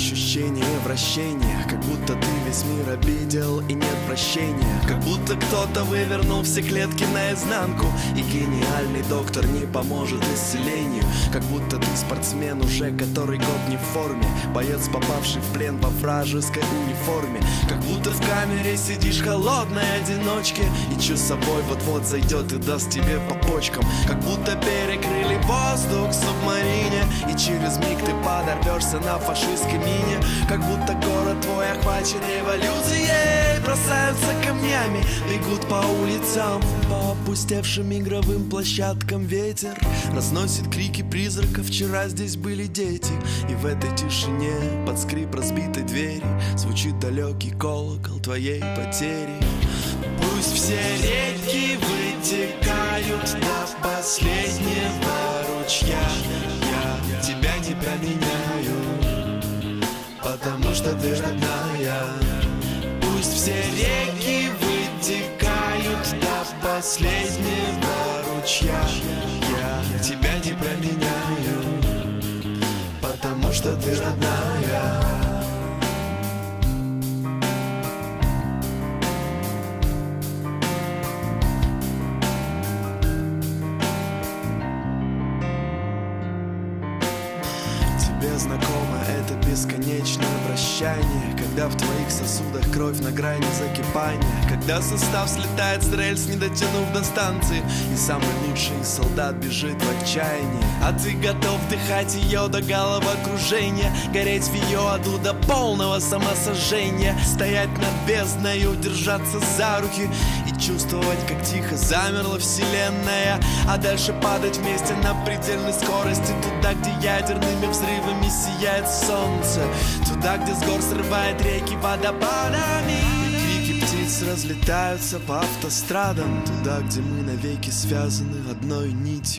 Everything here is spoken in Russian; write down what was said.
ощущение вращения, как будто ты весь мир обидел и нет прощения. Как будто кто-то вывернул все клетки наизнанку, и гениальный доктор не поможет исцелению. Как будто ты спортсмен уже который год не в форме, боец, попавший в плен во вражеской униформе. Как будто в камере сидишь холодной одиночке, и часовой вот-вот зайдет и даст тебе по почкам. Как будто перекрыли воздух в субмарине, и через миг ты подорвешься на фашистской мине. Как будто город твой охвачен революцией, бросаются камнями, бегут по улицам, по опустевшим игровым площадкам. Ветер разносит крики призраков, вчера здесь были дети. И в этой тишине под скрип разбитой двери звучит далекий колокол твоей потери. Пусть все реки вытекают до последнего ручья, я тебя не променяю, потому что ты родная. Пусть все реки вытекают до последнего ручья, я тебя не променяю, потому что ты родная. Тебе знакомо это бесконечное вращание, когда в твоих сосудах кровь на грани закипания, когда состав слетает с рельс, не дотянув до станции, и самый лучший солдат бежит в отчаянии. А ты готов вдыхать ее до головокружения, гореть в ее аду до полного самосожжения, стоять над бездною, держаться за руки и чувствовать, как тихо замерла вселенная, а дальше падать вместе на предельной скорости, туда, где ядерными взрывами сияет солнце, туда, где с гор срывает реки водопадами, и крики птиц разлетаются по автострадам, туда, где мы навеки связаны одной нитью.